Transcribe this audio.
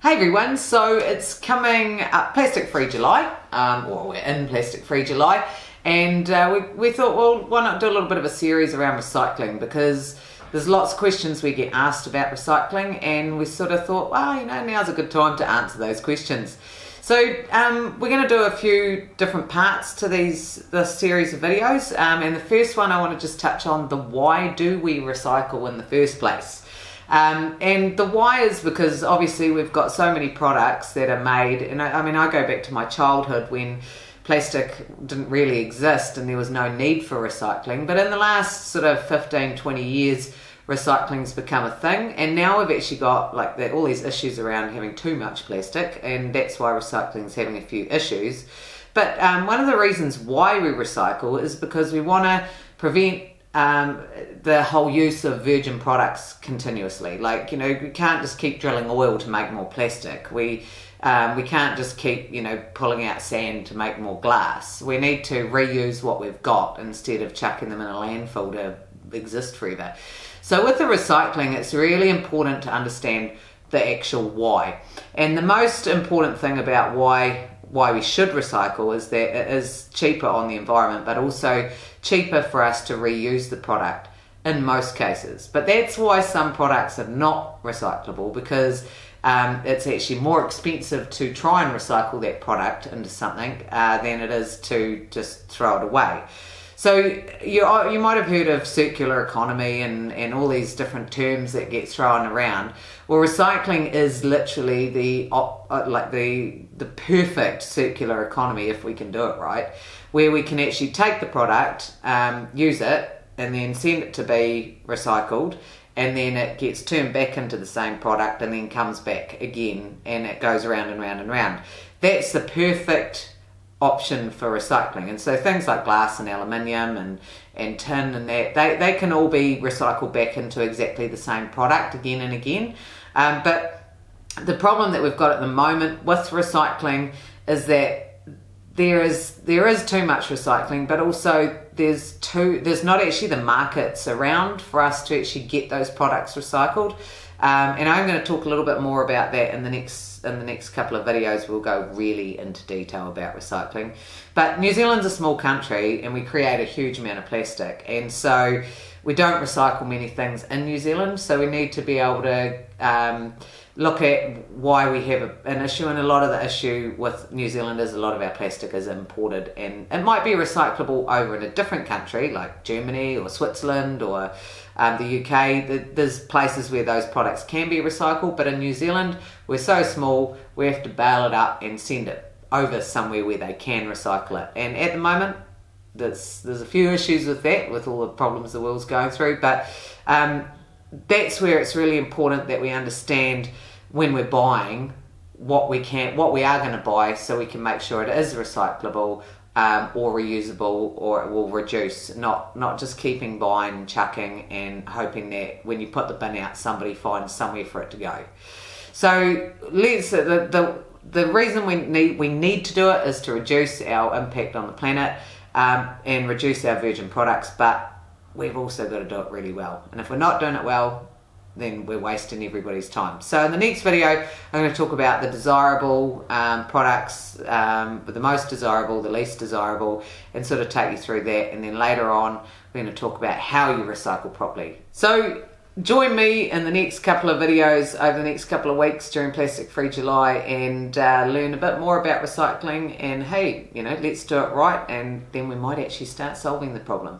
Hey everyone, so it's coming up Plastic Free July, or we're in Plastic Free July, and we thought, well, why not do a little bit of a series around recycling, because there's lots of questions we get asked about recycling, and we sort of thought, well, now's a good time to answer those questions. So we're going to do a few different parts to this series of videos, and the first one I want to just touch on the why do we recycle in the first place. And the why is because obviously we've got so many products that are made, and I go back to my childhood when plastic didn't really exist and there was no need for recycling, but in the last sort of 15-20 years recycling's become a thing, and now we've actually got all these issues around having too much plastic, and that's why recycling's having a few issues. But one of the reasons why we recycle is because we want to prevent the whole use of virgin products continuously. We can't just keep drilling oil to make more plastic. We can't just keep pulling out sand to make more glass. We need to reuse what we've got instead of chucking them in a landfill to exist forever. So with the recycling, it's really important to understand the actual why. And the most important thing about why we should recycle is that it is cheaper on the environment, but also cheaper for us to reuse the product in most cases. But that's why some products are not recyclable, because it's actually more expensive to try and recycle that product into something than it is to just throw it away. So you might have heard of circular economy and all these different terms that get thrown around. Well, recycling is literally the perfect circular economy, if we can do it right, where we can actually take the product, use it, and then send it to be recycled, and then it gets turned back into the same product and then comes back again, and it goes around and round and round. That's the perfect option for recycling. And so things like glass and aluminium and tin and that, they can all be recycled back into exactly the same product again and again. But the problem that we've got at the moment with recycling is that there is too much recycling, but also there's not actually the markets around for us to actually get those products recycled. And I'm going to talk a little bit more about that in the next couple of videos. We'll go really into detail about recycling. But New Zealand's a small country and we create a huge amount of plastic, and so we don't recycle many things in New Zealand, so we need to be able to look at why we have an issue. And a lot of the issue with New Zealand is a lot of our plastic is imported, and it might be recyclable over in a different country like Germany or Switzerland or the UK. There's places where those products can be recycled, but in New Zealand we're so small we have to bail it up and send it over somewhere where they can recycle it. And at the moment there's a few issues with that, with all the problems the world's going through, but that's where it's really important that we understand when we're buying what we are going to buy, so we can make sure it is recyclable or reusable, or it will reduce, not just keeping buying and chucking and hoping that when you put the bin out somebody finds somewhere for it to go. So the reason we need to do it is to reduce our impact on the planet and reduce our virgin products, but we've also got to do it really well. And if we're not doing it well, then we're wasting everybody's time. So in the next video, I'm going to talk about the desirable products, the most desirable, the least desirable, and sort of take you through that. And then later on, we're going to talk about how you recycle properly. So join me in the next couple of videos over the next couple of weeks during Plastic Free July, and learn a bit more about recycling. And hey, let's do it right, and then we might actually start solving the problem.